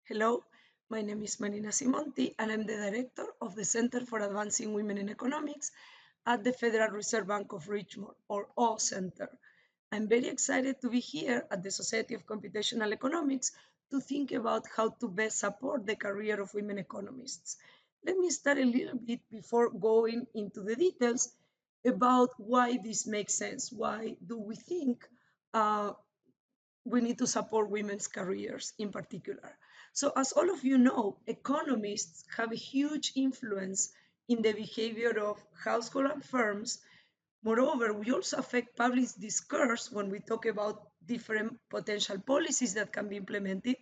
Hello, my name is Marina Azzimonti, and I'm the director of the Center for Advancing Women in Economics at the Federal Reserve Bank of Richmond, or O Center. I'm very excited to be here at the Society of Computational Economics to think about how to best support the career of women economists. Let me start a little bit before going into the details about why this makes sense. Why do we think we need to support women's careers in particular? So, as all of you know, economists have a huge influence in the behavior of households and firms. Moreover, we also affect public discourse when we talk about different potential policies that can be implemented.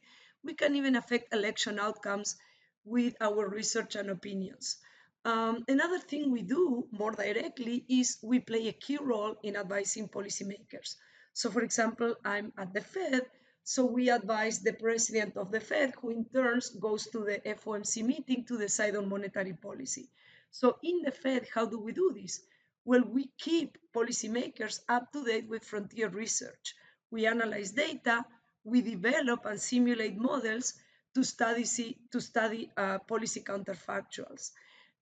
We can even affect election outcomes with our research and opinions. Another thing we do more directly is we play a key role in advising policymakers. So, for example, I'm at the Fed, so we advise the president of the Fed, who in turn goes to the FOMC meeting to decide on monetary policy. So, in the Fed, how do we do this? Well, we keep policymakers up to date with frontier research. We analyze data, we develop and simulate models to study policy counterfactuals.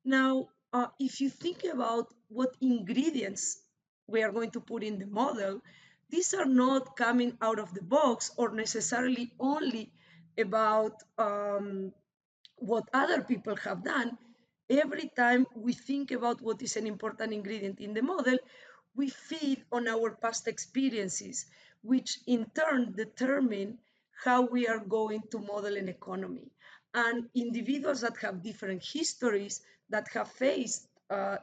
Now, if you think about what ingredients we are going to put in the model, these are not coming out of the box or necessarily only about what other people have done. Every time we think about what is an important ingredient in the model, we feed on our past experiences, which in turn determine how we are going to model an economy. And individuals that have different histories, that have faced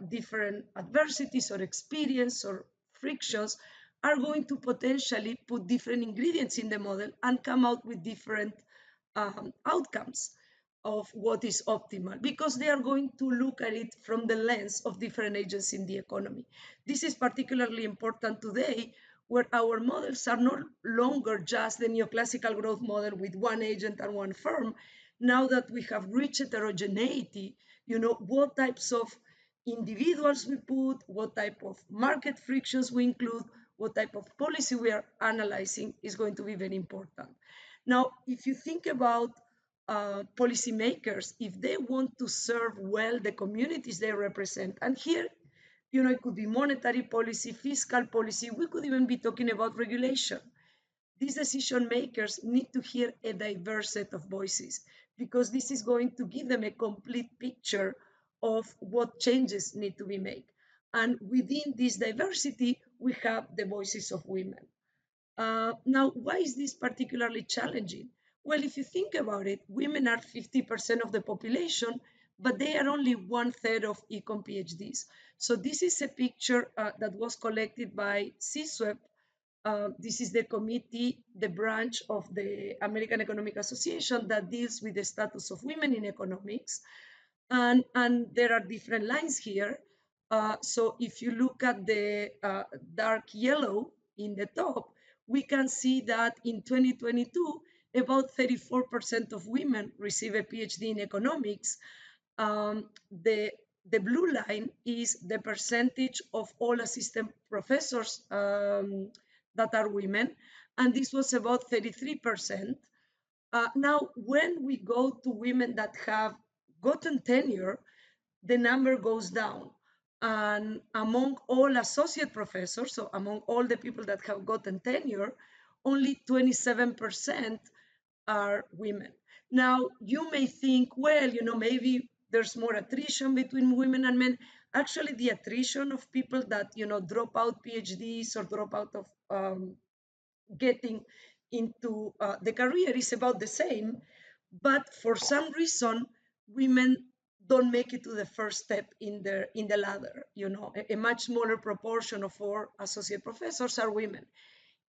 different adversities or experience or frictions, are going to potentially put different ingredients in the model and come out with different outcomes of what is optimal, because they are going to look at it from the lens of different agents in the economy. This is particularly important today, where our models are no longer just the neoclassical growth model with one agent and one firm. Now that we have rich heterogeneity, what types of individuals we put, what type of market frictions we include, what type of policy we are analyzing is going to be very important. Now, if you think about policymakers, if they want to serve well the communities they represent, and here, it could be monetary policy, fiscal policy, we could even be talking about regulation. These decision makers need to hear a diverse set of voices, because this is going to give them a complete picture of what changes need to be made. And within this diversity, we have the voices of women. Now, why is this particularly challenging? Well, if you think about it, women are 50% of the population, but they are only 1/3 of econ PhDs. So this is a picture that was collected by CSWEP. This is the committee, the branch of the American Economic Association that deals with the status of women in economics. And there are different lines here. So if you look at the dark yellow in the top, we can see that in 2022, about 34% of women receive a PhD in economics. The blue line is the percentage of all assistant professors that are women, and this was about 33%. Now, when we go to women that have gotten tenure, the number goes down. And among all associate professors, so among all the people that have gotten tenure, only 27% are women. Now, you may think, well, maybe there's more attrition between women and men. Actually, the attrition of people that, drop out PhDs or drop out of getting into the career is about the same, but for some reason, women don't make it to the first step in the ladder. A much smaller proportion of our associate professors are women.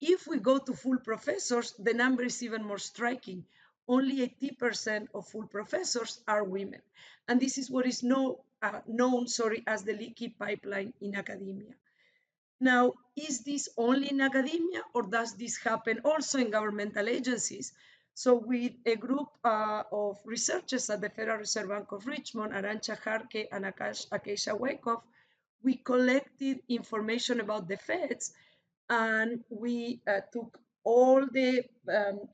If we go to full professors, the number is even more striking. Only 80% of full professors are women, and this is what is known as the leaky pipeline in academia. Now, is this only in academia, or does this happen also in governmental agencies? So with a group of researchers at the Federal Reserve Bank of Richmond, Arantxa Jarque and Akeisha Wyckoff, we collected information about the feds, and we took all the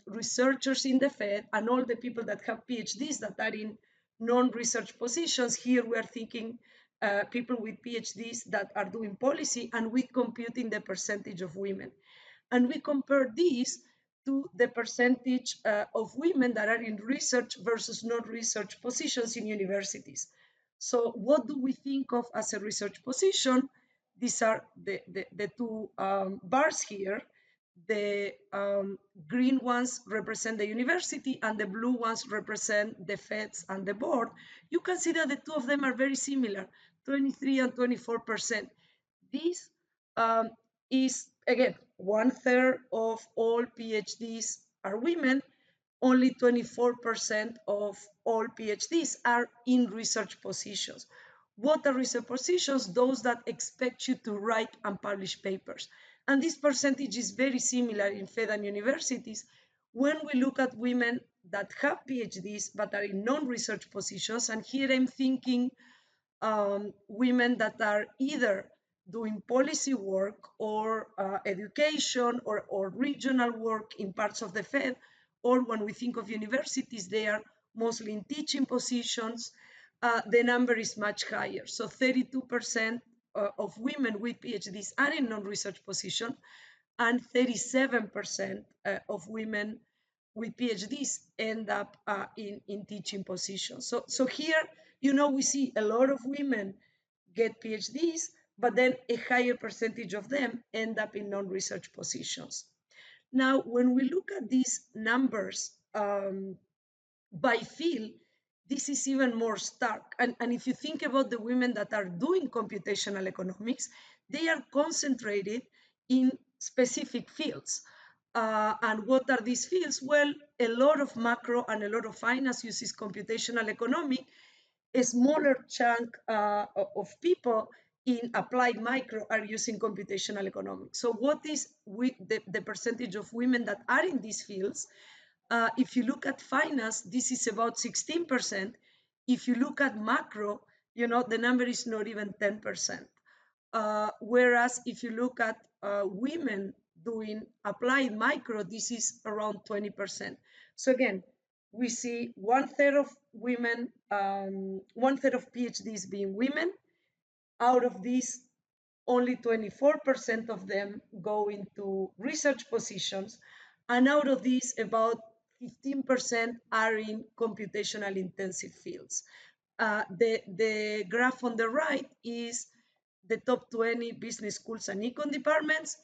researchers in the Fed and all the people that have PhDs that are in non-research positions. Here we are thinking people with PhDs that are doing policy, and we computing the percentage of women. And we compare these to the percentage of women that are in research versus non-research positions in universities. So what do we think of as a research position? These are the two bars here. The green ones represent the university and the blue ones represent the feds and the board. You can see that the two of them are very similar, 23 and 24%. This is, again, 1/3 of all PhDs are women. Only 24% of all PhDs are in research positions. What are research positions? Those that expect you to write and publish papers. And this percentage is very similar in Fed and universities. When we look at women that have PhDs but are in non-research positions, and here I'm thinking women that are either doing policy work or education or regional work in parts of the Fed, or when we think of universities, they are mostly in teaching positions, the number is much higher. So 32% of women with PhDs are in non-research position, and 37% of women with PhDs end up in teaching positions. So here, we see a lot of women get PhDs, but then a higher percentage of them end up in non-research positions. Now, when we look at these numbers by field, this is even more stark. And if you think about the women that are doing computational economics, they are concentrated in specific fields. And what are these fields? Well, a lot of macro and a lot of finance uses computational economics. A smaller chunk of people in applied micro are using computational economics. So what is the percentage of women that are in these fields? If you look at finance, this is about 16%. If you look at macro, the number is not even 10%. Whereas if you look at women doing applied micro, this is around 20%. So again, we see 1/3 of women, 1/3 of PhDs being women. Out of these, only 24% of them go into research positions. And out of these, about 15% are in computational intensive fields. The graph on the right is the top 20 business schools and econ departments.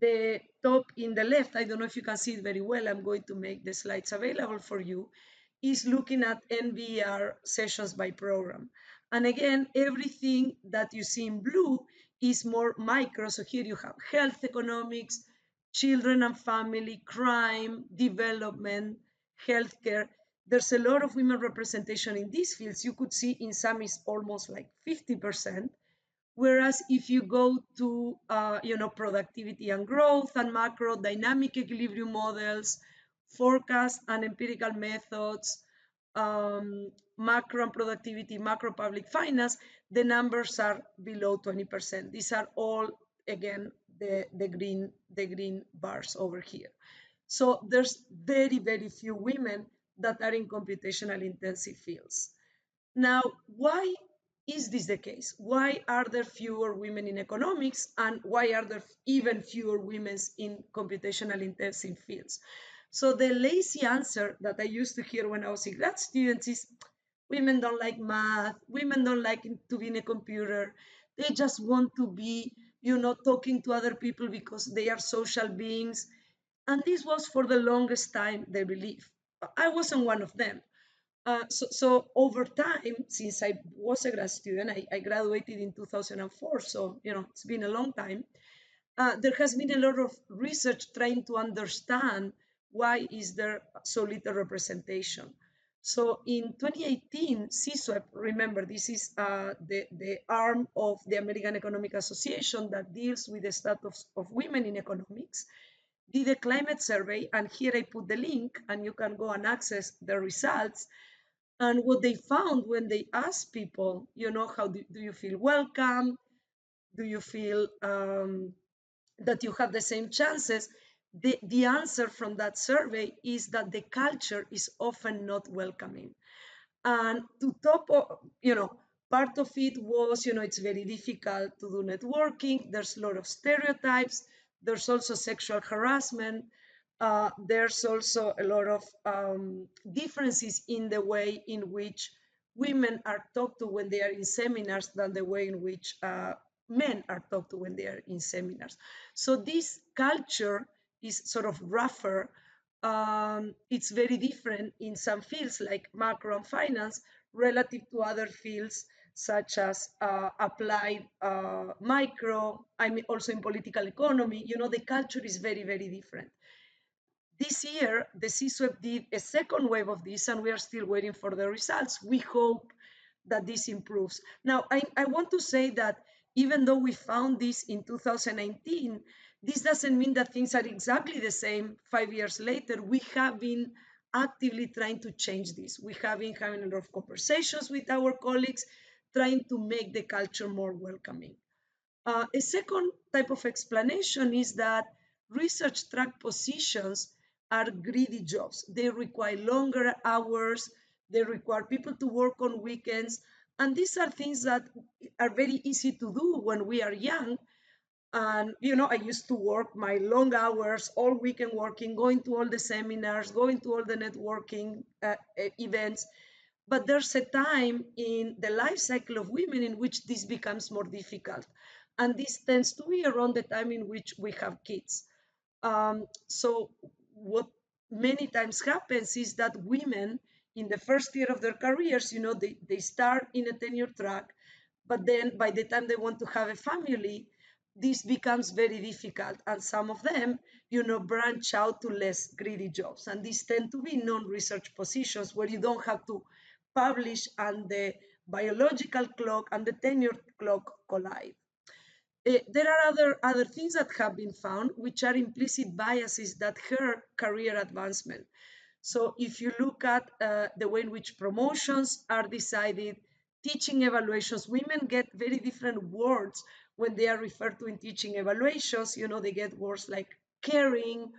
The top in the left, I don't know if you can see it very well, I'm going to make the slides available for you, is looking at NBER sessions by program. And again, everything that you see in blue is more micro. So here you have health economics, children and family, crime, development, healthcare. There's a lot of women representation in these fields. You could see in some is almost like 50%. Whereas if you go to, productivity and growth and macro dynamic equilibrium models, forecast and empirical methods, macro and productivity, macro public finance, the numbers are below 20%. These are all, again, the green bars over here. So there's very, very few women that are in computational intensive fields. Now, why is this the case? Why are there fewer women in economics, and why are there even fewer women in computational intensive fields? So the lazy answer that I used to hear when I was a grad student is women don't like math, women don't like to be in a computer, they just want to be, talking to other people because they are social beings. And this was for the longest time their belief. I wasn't one of them. So over time, since I was a grad student, I graduated in 2004, so it's been a long time. There has been a lot of research trying to understand why is there so little representation. So in 2018, CSWEP, remember this is the arm of the American Economic Association that deals with the status of women in economics, did a climate survey, and here I put the link, and you can go and access the results. And what they found when they asked people, how do you feel welcome? Do you feel that you have the same chances? the answer from that survey is that the culture is often not welcoming. And to top of, part of it was, it's very difficult to do networking. There's a lot of stereotypes. There's also sexual harassment. There's also a lot of differences in the way in which women are talked to when they are in seminars than the way in which men are talked to when they are in seminars. So this culture is sort of rougher. It's very different in some fields like macro and finance relative to other fields such as applied micro. I mean, also in political economy, the culture is very, very different. This year, the CSWEP did a second wave of this, and we are still waiting for the results. We hope that this improves. Now, I want to say that even though we found this in 2019, this doesn't mean that things are exactly the same 5 years later. We have been actively trying to change this. We have been having a lot of conversations with our colleagues, trying to make the culture more welcoming. A second type of explanation is that research track positions are greedy jobs. They require longer hours, they require people to work on weekends, and these are things that are very easy to do when we are young. And, I used to work my long hours, all weekend working, going to all the seminars, going to all the networking events. But there's a time in the life cycle of women in which this becomes more difficult. And this tends to be around the time in which we have kids. So what many times happens is that women in the first year of their careers, they start in a tenure track, but then by the time they want to have a family, this becomes very difficult. And some of them, branch out to less greedy jobs. And these tend to be non-research positions where you don't have to publish and the biological clock and the tenure clock collide. There are other things that have been found, which are implicit biases that hurt career advancement. So if you look at the way in which promotions are decided, teaching evaluations, women get very different words when they are referred to in teaching evaluations. They get words like caring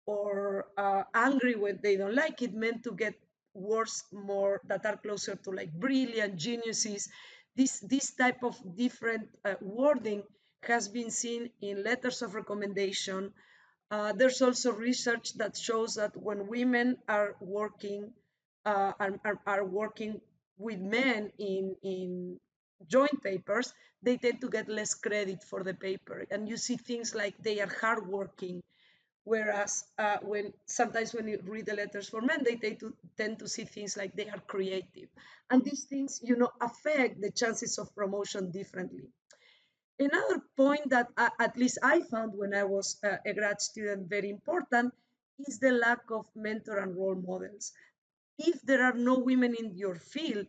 or angry when they don't like it, meant to get words more that are closer to like brilliant, geniuses. This type of different wording has been seen in letters of recommendation. There's also research that shows that when women are working are working with men in joint papers, they tend to get less credit for the paper. And you see things like they are hardworking, whereas when you read the letters for men, they tend to see things like they are creative. And these things, affect the chances of promotion differently. Another point that at least I found when I was a grad student very important is the lack of mentor and role models. If there are no women in your field,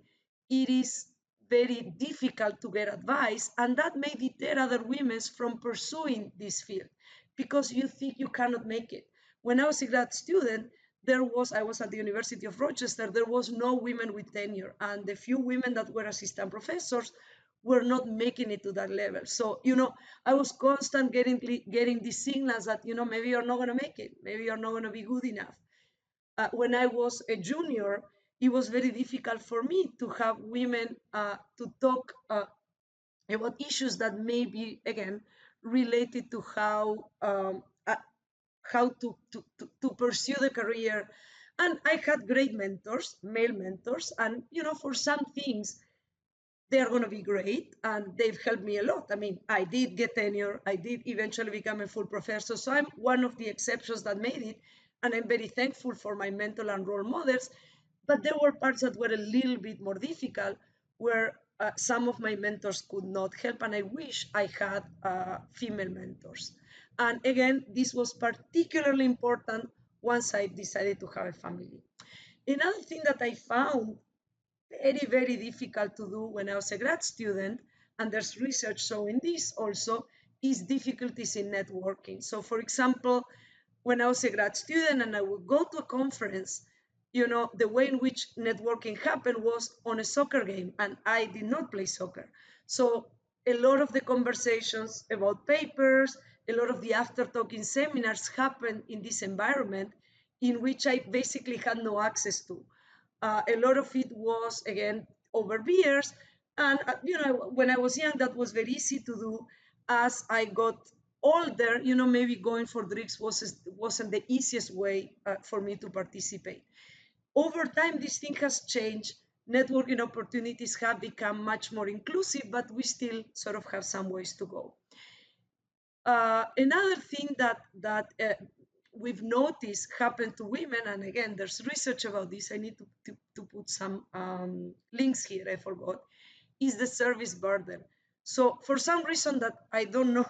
it is very difficult to get advice, and that may deter other women from pursuing this field because you think you cannot make it. When I was a grad student, I was at the University of Rochester, there was no women with tenure, and the few women that were assistant professors were not making it to that level. So, I was constant getting these signals that, maybe you're not going to make it, maybe you're not going to be good enough. When I was a junior, it was very difficult for me to have women to talk about issues that may be, again, related to how to pursue the career. And I had great mentors, male mentors, and for some things they're going to be great, and they've helped me a lot. I mean, I did get tenure, I did eventually become a full professor, so I'm one of the exceptions that made it, and I'm very thankful for my mentor and role models. But there were parts that were a little bit more difficult, where some of my mentors could not help, and I wish I had female mentors. And again, this was particularly important once I decided to have a family. Another thing that I found very, very difficult to do when I was a grad student, and there's research showing this also, is difficulties in networking. So for example, when I was a grad student and I would go to a conference, the way in which networking happened was on a soccer game, and I did not play soccer. So a lot of the conversations about papers, a lot of the after talking seminars happened in this environment in which I basically had no access to. A lot of it was, again, over beers. And, when I was young, that was very easy to do. As I got older, maybe going for drinks wasn't the easiest way for me to participate. Over time, this thing has changed. Networking opportunities have become much more inclusive, but we still sort of have some ways to go. Another thing that we've noticed happen to women, and again, there's research about this. I need to put some links here. I forgot. Is the service burden. So for some reason that I don't know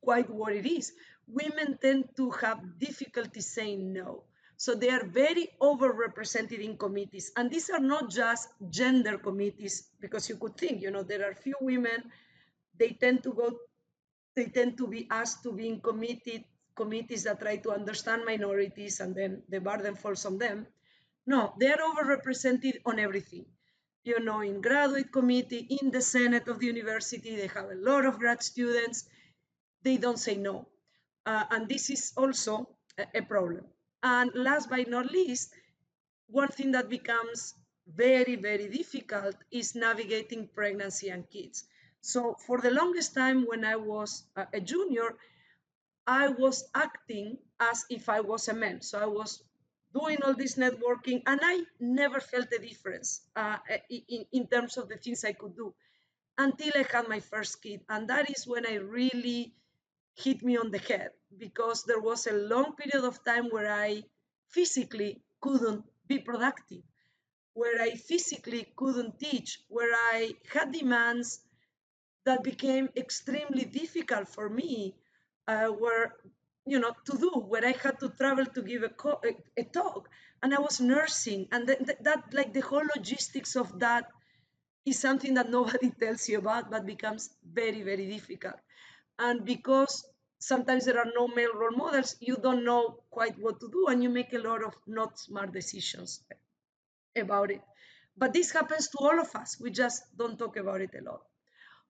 quite what it is, women tend to have difficulty saying no. So they are very overrepresented in committees. And these are not just gender committees, because you could think, there are few women, they tend to be asked to be in committees that try to understand minorities, and then the burden falls on them. No, they are overrepresented on everything. In graduate committee, in the Senate of the university, they have a lot of grad students. They don't say no. And this is also a problem. And last but not least, one thing that becomes very, very difficult is navigating pregnancy and kids. So for the longest time when I was a junior, I was acting as if I was a man. So I was doing all this networking, and I never felt a difference in terms of the things I could do until I had my first kid. And that is when I really hit me on the head, because there was a long period of time where I physically couldn't be productive, where I physically couldn't teach, where I had demands that became extremely difficult for me, where to do, where I had to travel to give a talk, and I was nursing, and that like the whole logistics of that is something that nobody tells you about, but becomes very, very difficult. And because sometimes there are no male role models, you don't know quite what to do, and you make a lot of not smart decisions about it. But this happens to all of us. We just don't talk about it a lot.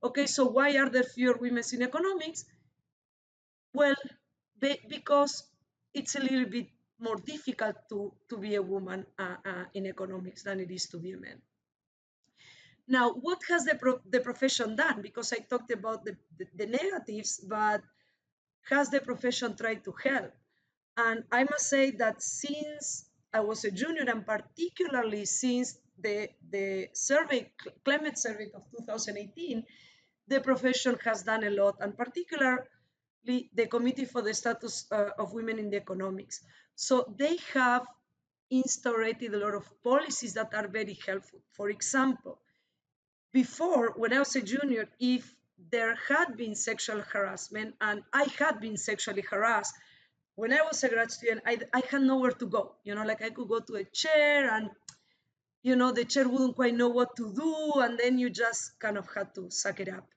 Okay, so why are there fewer women in economics? Well, because it's a little bit more difficult to be a woman in economics than it is to be a man. Now, what has the profession done? Because I talked about the negatives, but has the profession tried to help? And I must say that since I was a junior, and particularly since the survey, climate survey of 2018, the profession has done a lot, and particularly the Committee for the Status of Women in the Economics. So they have instaurated a lot of policies that are very helpful. For example, before, when I was a junior, if there had been sexual harassment, and I had been sexually harassed, when I was a grad student, I had nowhere to go. Like I could go to a chair, and the chair wouldn't quite know what to do, and then you just kind of had to suck it up.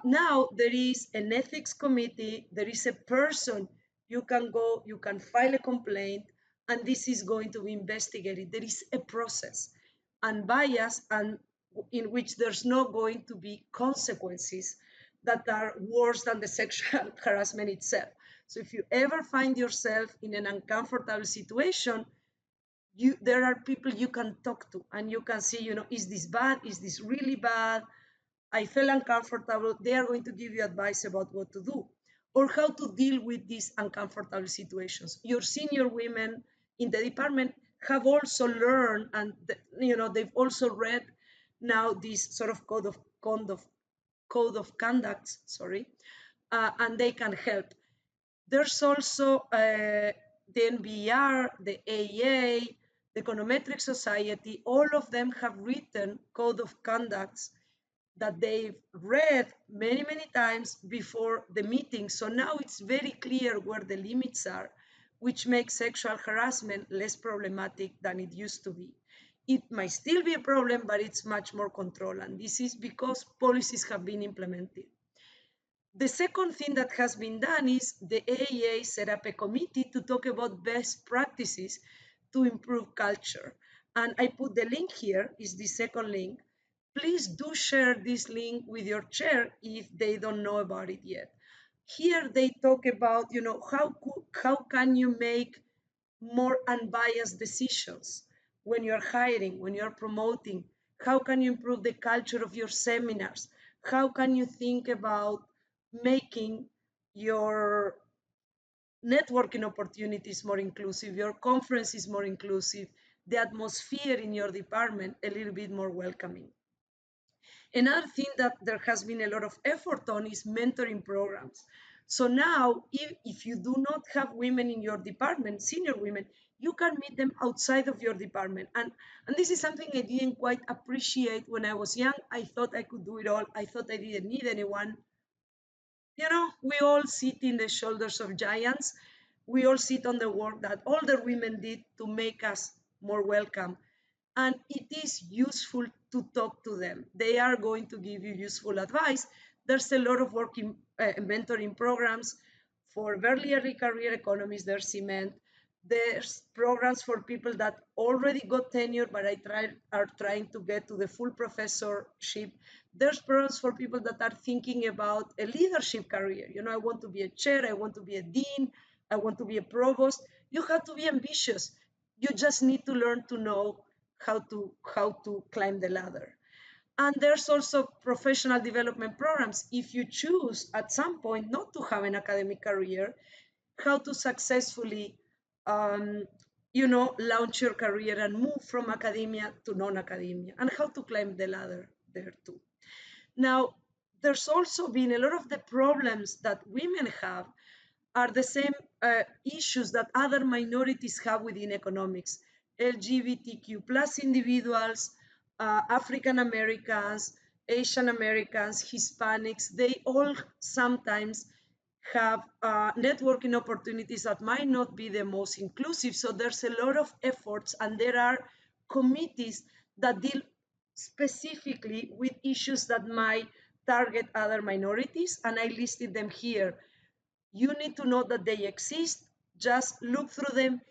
Now there is an ethics committee, there is a person, you can go, you can file a complaint, and this is going to be investigated. There is a process, and bias, and in which there's not going to be consequences that are worse than the sexual harassment itself. So if you ever find yourself in an uncomfortable situation, there are people you can talk to, and you can see, is this bad? Is this really bad? I felt uncomfortable. They are going to give you advice about what to do or how to deal with these uncomfortable situations. Your senior women in the department have also learned, and they've also read now this sort of code of conduct, and they can help. There's also the NBR, the AEA, the Econometric Society. All of them have written code of conducts that they've read many, many times before the meeting. So now it's very clear where the limits are, which makes sexual harassment less problematic than it used to be. It might still be a problem, but it's much more controlled. And this is because policies have been implemented. The second thing that has been done is the AEA set up a committee to talk about best practices to improve culture. And I put the link here, is the second link. Please do share this link with your chair if they don't know about it yet. Here they talk about, how can you make more unbiased decisions when you're hiring, when you're promoting? How can you improve the culture of your seminars? How can you think about making your networking opportunities more inclusive, your conferences more inclusive, the atmosphere in your department a little bit more welcoming? Another thing that there has been a lot of effort on is mentoring programs. So now, if you do not have women in your department, senior women, you can meet them outside of your department. And this is something I didn't quite appreciate when I was young. I thought I could do it all. I thought I didn't need anyone. We all sit in the shoulders of giants. We all sit on the work that older women did to make us more welcome. And it is useful to talk to them. They are going to give you useful advice. There's a lot of work in mentoring programs for very early career economists. There's cement. There's programs for people that already got tenure but are trying to get to the full professorship. There's programs for people that are thinking about a leadership career. I want to be a chair, I want to be a dean, I want to be a provost. You have to be ambitious. You just need to learn to know how to climb the ladder. And there's also professional development programs. If you choose at some point not to have an academic career, how to successfully um, launch your career and move from academia to non-academia, and how to climb the ladder there too. Now, there's also been a lot of the problems that women have are the same issues that other minorities have within economics. LGBTQ plus individuals, African Americans, Asian Americans, Hispanics, they all sometimes have networking opportunities that might not be the most inclusive. So there's a lot of efforts, and there are committees that deal specifically with issues that might target other minorities, and I listed them here. You need to know that they exist. Just look through them.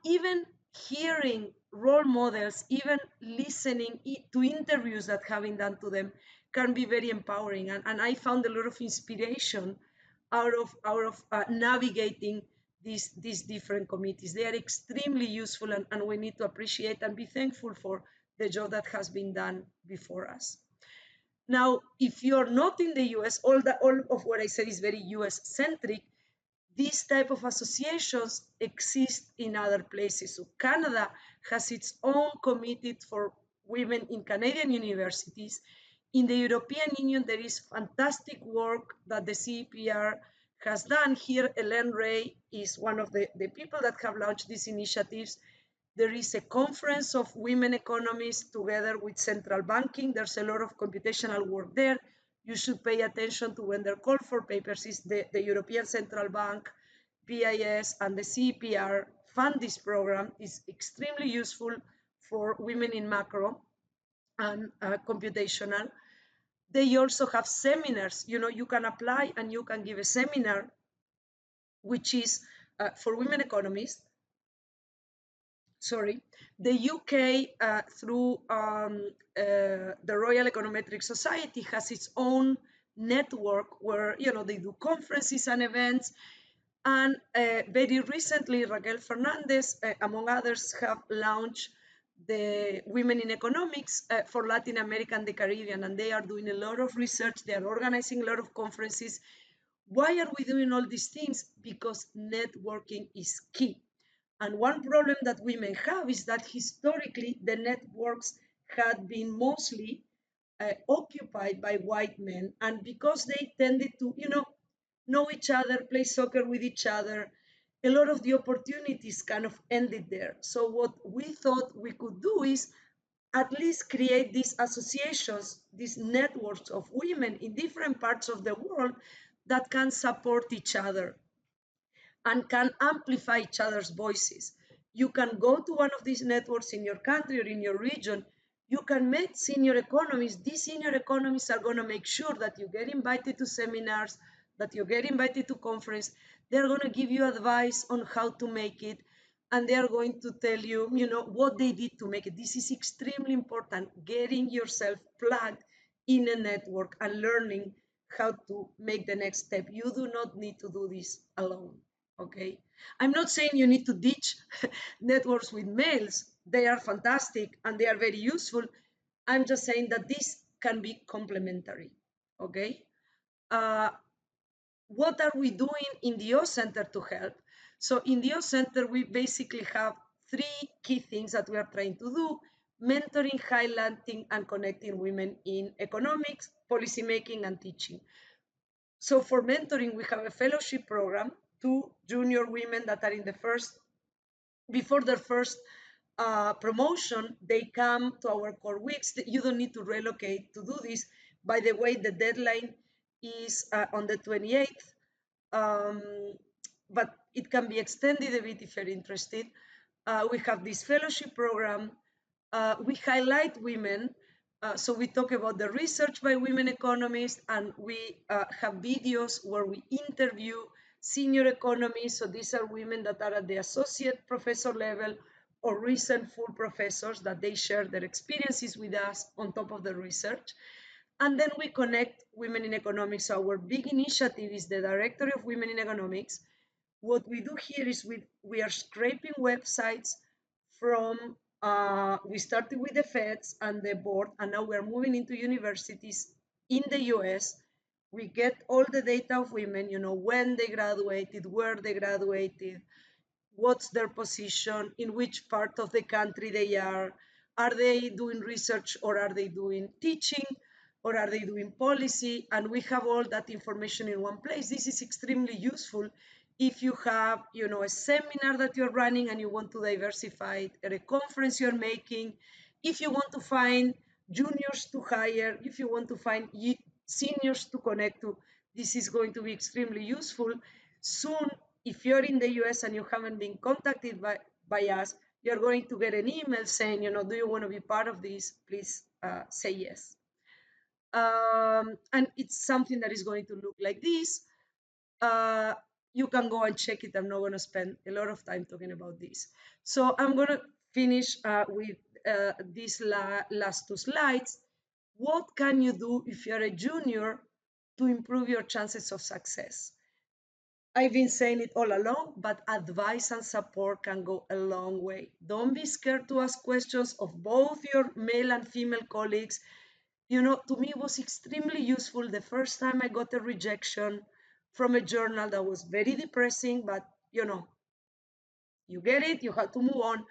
Even hearing role models, even listening to interviews that have been done to them can be very empowering. And I found a lot of inspiration out of navigating these different committees. They are extremely useful, and we need to appreciate and be thankful for the job that has been done before us. Now, if you're not in the US, all of what I said is very US centric. These type of associations exist in other places. So Canada has its own committee for women in Canadian universities. In the European Union, there is fantastic work that the CEPR has done. Here, Elaine Ray is one of the people that have launched these initiatives. There is a conference of women economists together with central banking. There's a lot of computational work there. You should pay attention to when they're called for papers. Is the European Central Bank, BIS, and the CEPR fund this program. Is extremely useful for women in macro and computational. They also have seminars. You can apply and you can give a seminar, which is for women economists. Sorry, the UK, through the Royal Econometric Society, has its own network where they do conferences and events. And very recently, Raquel Fernandez, among others, have launched the Women in Economics for Latin America and the Caribbean, and they are doing a lot of research. They are organizing a lot of conferences. Why are we doing all these things? Because networking is key. And one problem that women have is that historically the networks had been mostly occupied by white men. And because they tended to, know each other, play soccer with each other, a lot of the opportunities kind of ended there. So what we thought we could do is at least create these associations, these networks of women in different parts of the world that can support each other and can amplify each other's voices. You can go to one of these networks in your country or in your region. You can meet senior economists. These senior economists are going to make sure that you get invited to seminars, that you get invited to conference. They're going to give you advice on how to make it, and they are going to tell you, what they did to make it. This is extremely important, getting yourself plugged in a network and learning how to make the next step. You do not need to do this alone, okay? I'm not saying you need to ditch networks with males. They are fantastic and they are very useful. I'm just saying that this can be complementary, okay? Uh, what are we doing in the O Center to help? So in the O Center, we basically have three key things that we are trying to do: mentoring, highlighting, and connecting women in economics, policymaking, and teaching. So for mentoring, we have a fellowship program to junior women that are in the before their first promotion, they come to our core weeks. You don't need to relocate to do this. By the way, the deadline is on the 28th, um, but it can be extended a bit if you're interested. We have this fellowship program. We highlight women. So we talk about the research by women economists, and we have videos where we interview senior economists. So these are women that are at the associate professor level or recent full professors, that they share their experiences with us on top of the research. And then we connect women in economics. So our big initiative is the Directory of Women in Economics. What we do here is we are scraping websites from, we started with the feds and the board, and now we're moving into universities in the US. We get all the data of women, when they graduated, where they graduated, what's their position, in which part of the country they are they doing research, or are they doing teaching, or are they doing policy? And we have all that information in one place. This is extremely useful if you have, a seminar that you're running and you want to diversify it, at a conference you're making, if you want to find juniors to hire, if you want to find seniors to connect to. This is going to be extremely useful. Soon, if you're in the US and you haven't been contacted by us, you're going to get an email saying, do you want to be part of this? Please say yes. And it's something that is going to look like this. You can go and check it. I'm not going to spend a lot of time talking about this. So I'm going to finish with these last two slides. What can you do if you're a junior to improve your chances of success? I've been saying it all along, but advice and support can go a long way. Don't be scared to ask questions of both your male and female colleagues. To me, it was extremely useful the first time I got a rejection from a journal that was very depressing, but you get it, you have to move on.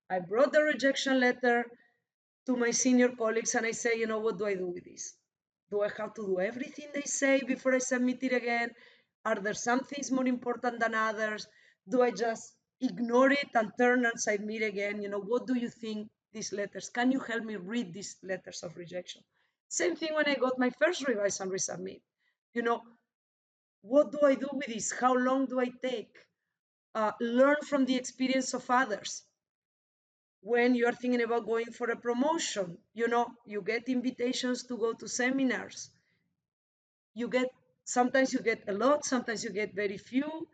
I brought the rejection letter to my senior colleagues and I say, what do I do with this? Do I have to do everything they say before I submit it again? Are there some things more important than others? Do I just ignore it and turn and submit again? What do you think these letters? Can you help me read these letters of rejection? Same thing when I got my first revise and resubmit. What do I do with this? How long do I take? Learn from the experience of others. When you're thinking about going for a promotion, you get invitations to go to seminars. Sometimes you get a lot, sometimes you get very few.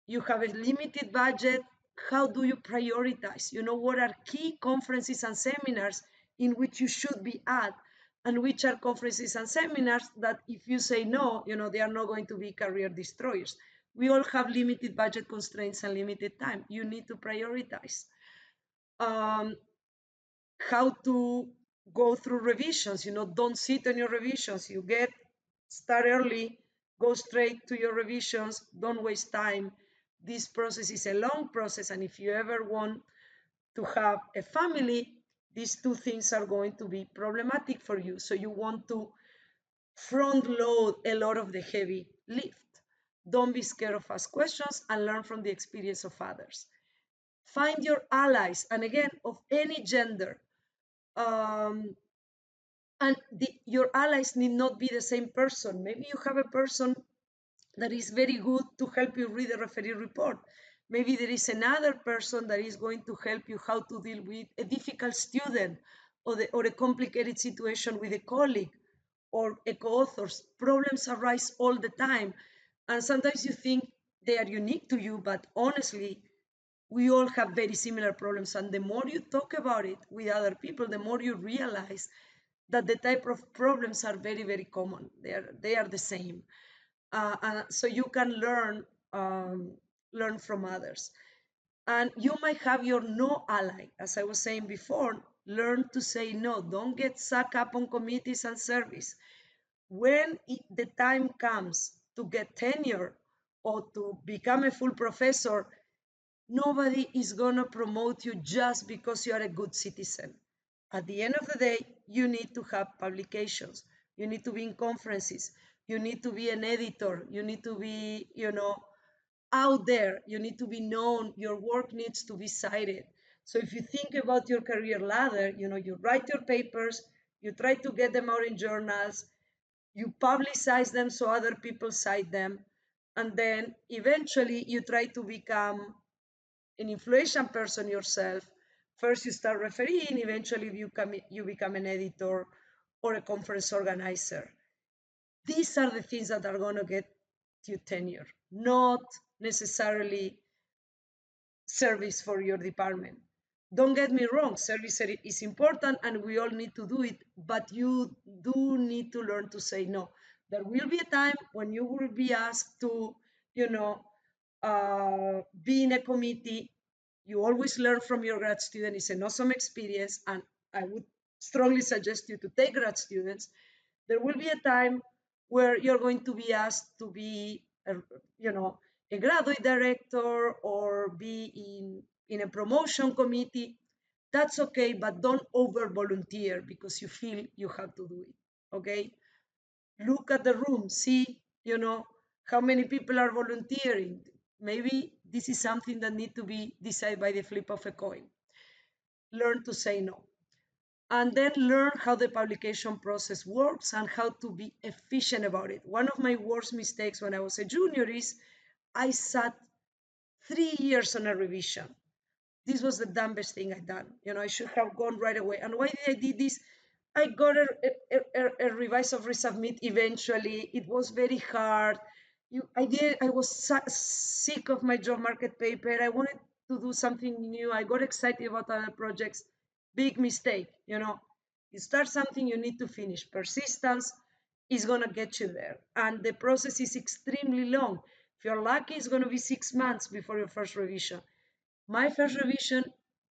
You have a limited budget. How do you prioritize? What are key conferences and seminars in which you should be at, and which are conferences and seminars that if you say no, they are not going to be career destroyers. We all have limited budget constraints and limited time. You need to prioritize. How to go through revisions. Don't sit on your revisions. Start early, go straight to your revisions, don't waste time. This process is a long process, and if you ever want to have a family, these two things are going to be problematic for you. So you want to front load a lot of the heavy lift. Don't be scared of ask questions and learn from the experience of others. Find your allies, and again, of any gender. And your allies need not be the same person. Maybe you have a person that is very good to help you read a referee report. Maybe there is another person that is going to help you how to deal with a difficult student, or a complicated situation with a colleague or a co-authors. Problems arise all the time. And sometimes you think they are unique to you, but honestly, we all have very similar problems. And the more you talk about it with other people, the more you realize that the type of problems are very, very common. They are the same. So you can learn from others. And you might have your no ally. As I was saying before, learn to say no. Don't get sucked up on committees and service. When the time comes to get tenure or to become a full professor, nobody is going to promote you just because you are a good citizen. At the end of the day, you need to have publications. You need to be in conferences. You need to be an editor. You need to be, out there. You need to be known. Your work needs to be cited. So if you think about your career ladder, you write your papers, you try to get them out in journals, you publicize them so other people cite them, and then eventually you try to become an influential person yourself. First you start refereeing, eventually you become an editor or a conference organizer. These are the things that are going to get you tenure, not necessarily service for your department. Don't get me wrong, service is important and we all need to do it, but you do need to learn to say no. There will be a time when you will be asked to, be in a committee. You always learn from your grad student. It's an awesome experience, and I would strongly suggest you to take grad students. There will be a time where you're going to be asked to be, you know, a graduate director or be in a promotion committee. That's okay, but don't over volunteer because you feel you have to do it. Okay? Look at the room, see, how many people are volunteering. Maybe this is something that need to be decided by the flip of a coin. Learn to say no. And then learn how the publication process works and how to be efficient about it. One of my worst mistakes when I was a junior is I sat 3 years on a revision. This was the dumbest thing I done. I should have gone right away. And why did I did this? I got a revise of resubmit eventually. It was very hard. I was sick of my job market paper. I wanted to do something new. I got excited about other projects. Big mistake. You start something, you need to finish. Persistence is going to get you there. And the process is extremely long. If you're lucky, it's going to be 6 months before your first revision. My first revision,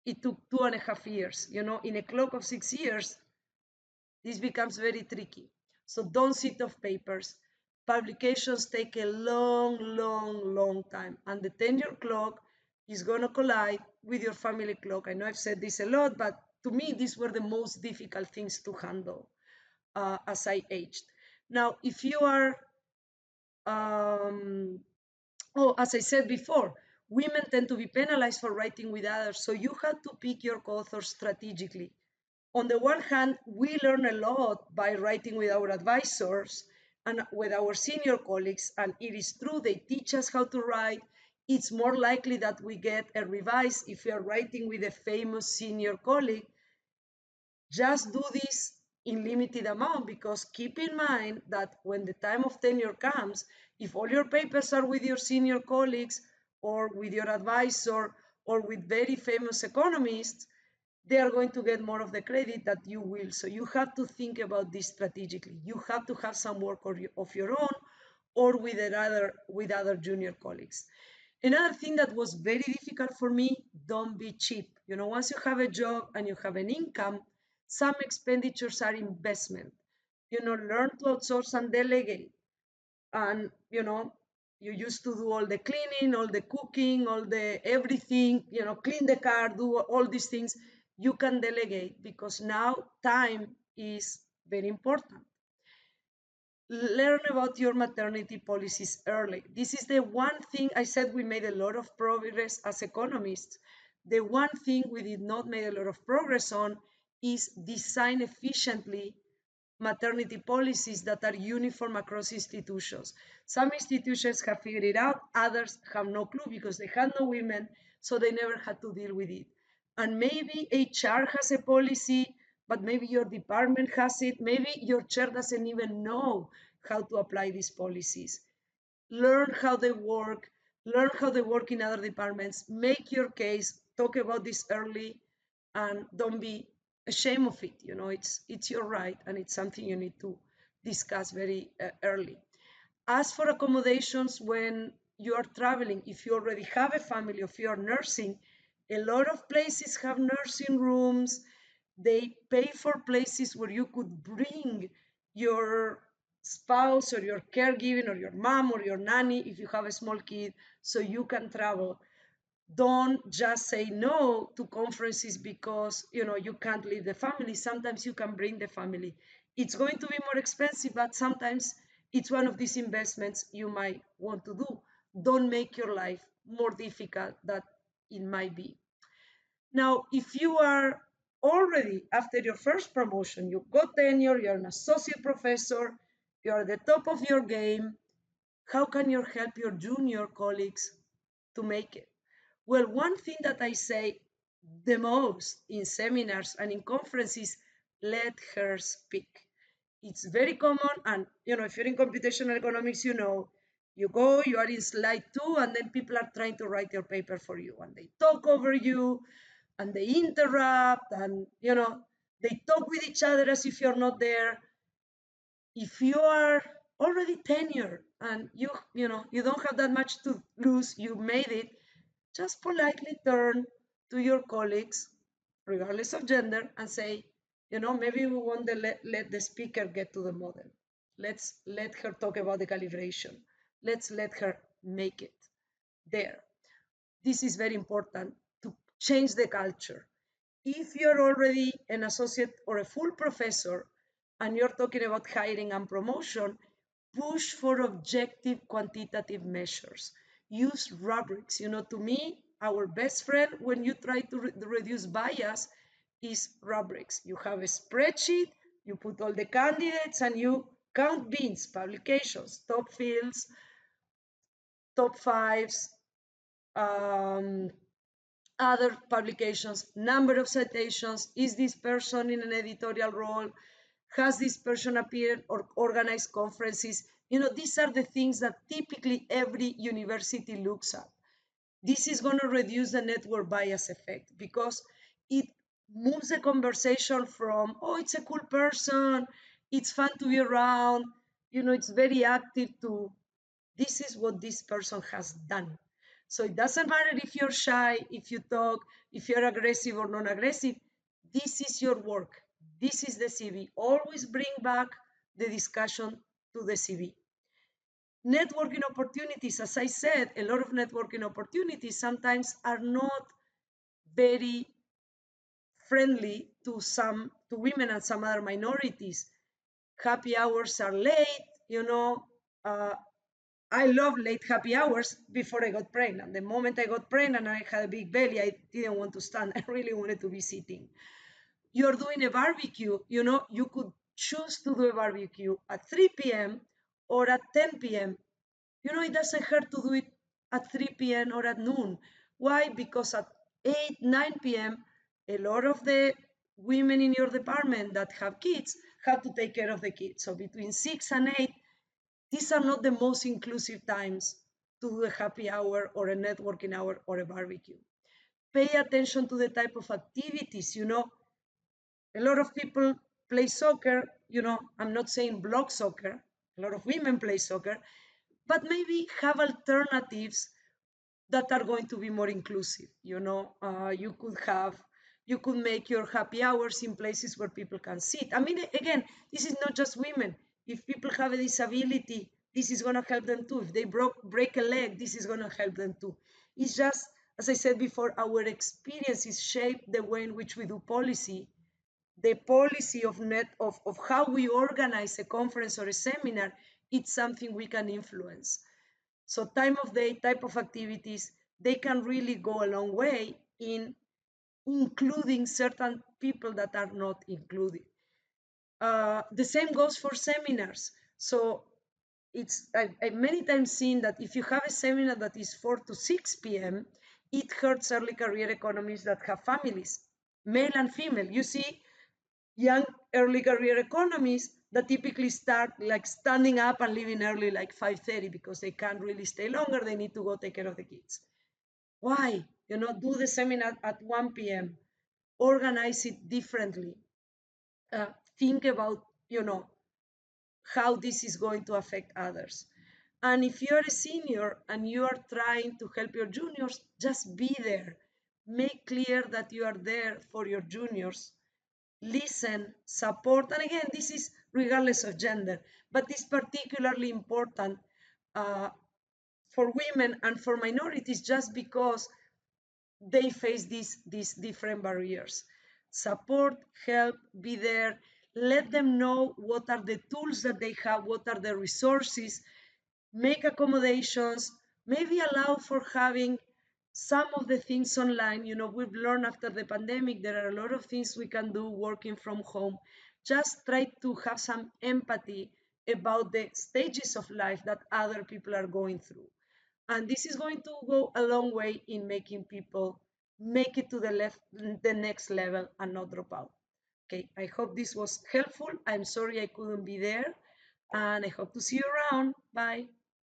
it took 2.5 years. In a clock of 6 years, this becomes very tricky. So don't sit off papers. Publications take a long, long, long time. And the tenure clock is going to collide with your family clock. I know I've said this a lot, but to me, these were the most difficult things to handle as I aged. Now, if you are as I said before, women tend to be penalized for writing with others, so you have to pick your co-authors strategically. On the one hand, we learn a lot by writing with our advisors and with our senior colleagues, and it is true, they teach us how to write. It's more likely that we get a revise if we are writing with a famous senior colleague. Just do this in limited amount, because keep in mind that when the time of tenure comes, if all your papers are with your senior colleagues or with your advisor or with very famous economists, they are going to get more of the credit that you will. So you have to think about this strategically. You have to have some work of your own or with other junior colleagues. Another thing that was very difficult for me, don't be cheap. Once you have a job and you have an income, some expenditures are investment. Learn to outsource and delegate. And, you used to do all the cleaning, all the cooking, all the everything, clean the car, do all these things. You can delegate because now time is very important. Learn about your maternity policies early. This is the one thing I said we made a lot of progress as economists. The one thing we did not make a lot of progress on is design efficiently maternity policies that are uniform across institutions. Some institutions have figured it out, others have no clue because they had no women, so they never had to deal with it. And maybe HR has a policy, but maybe your department has it. Maybe your chair doesn't even know how to apply these policies. Learn how they work, in other departments, make your case, talk about this early, and don't be ashamed of it. It's your right, and it's something you need to discuss very early. As for accommodations when you are traveling, if you already have a family, if you are nursing, a lot of places have nursing rooms. They pay for places where you could bring your spouse or your caregiving or your mom or your nanny if you have a small kid, so you can travel. Don't just say no to conferences because you can't leave the family. Sometimes you can bring the family. It's going to be more expensive, but sometimes it's one of these investments you might want to do. Don't make your life more difficult than it might be. Now, if you are already after your first promotion, you got tenure, you're an associate professor, you're at the top of your game, how can you help your junior colleagues to make it? Well, one thing that I say the most in seminars and in conferences, let her speak. It's very common, and if you're in computational economics, you go, you are in slide 2, and then people are trying to write your paper for you, and they talk over you, and they interrupt, and they talk with each other as if you're not there. If you are already tenured and you don't have that much to lose, you made it, just politely turn to your colleagues, regardless of gender, and say, maybe we want to let the speaker get to the model. Let's let her talk about the calibration. Let's let her make it there. This is very important to change the culture. If you're already an associate or a full professor and you're talking about hiring and promotion, push for objective quantitative measures. Use rubrics. To me, our best friend when you try to reduce bias is rubrics. You have a spreadsheet, you put all the candidates, and you count beans, publications, top fields, top fives, um, other publications, number of citations, is this person in an editorial role, has this person appeared or organized conferences. These are the things that typically every university looks at. This is going to reduce the network bias effect because it moves the conversation from, oh, it's a cool person, it's fun to be around, it's very active, to this is what this person has done. So it doesn't matter if you're shy, if you talk, if you're aggressive or non-aggressive. This is your work. This is the CV. Always bring back the discussion to the CV. Networking opportunities, as I said, a lot of networking opportunities sometimes are not very friendly to women and some other minorities. Happy hours are late, uh, I love late happy hours before I got pregnant. The moment I got pregnant and I had a big belly, I didn't want to stand. I really wanted to be sitting. You're doing a barbecue, you could choose to do a barbecue at 3 p.m. or at 10 p.m. It doesn't hurt to do it at 3 p.m. or at noon. Why? Because at 8, 9 p.m., a lot of the women in your department that have kids have to take care of the kids. So between 6 and 8, these are not the most inclusive times to do a happy hour or a networking hour or a barbecue. Pay attention to the type of activities. A lot of people play soccer. I'm not saying block soccer. A lot of women play soccer, but maybe have alternatives that are going to be more inclusive. You could make your happy hours in places where people can sit. I mean, again, this is not just women. If people have a disability, this is going to help them too. If they break a leg, this is going to help them too. It's just, as I said before, our experiences shape the way in which we do policy. The policy of how we organize a conference or a seminar, it's something we can influence. So time of day, type of activities, they can really go a long way in including certain people that are not included. The same goes for seminars. So I've many times seen that if you have a seminar that is 4 to 6 p.m., it hurts early career economists that have families, male and female. You see young early career economists that typically start like standing up and leaving early like 5:30 because they can't really stay longer. They need to go take care of the kids. Why? Do the seminar at 1 p.m. organize it differently, think about, how this is going to affect others. And if you're a senior and you are trying to help your juniors, just be there. Make clear that you are there for your juniors. Listen, support. And again, this is regardless of gender, but it's particularly important uh, for women and for minorities just because they face these different barriers. Support, help, be there, let them know what are the tools that they have, what are the resources, make accommodations, maybe allow for having some of the things online. We've learned after the pandemic there are a lot of things we can do working from home. Just try to have some empathy about the stages of life that other people are going through. And this is going to go a long way in making people make it to the next level and not drop out. Okay, I hope this was helpful. I'm sorry I couldn't be there, and I hope to see you around. Bye.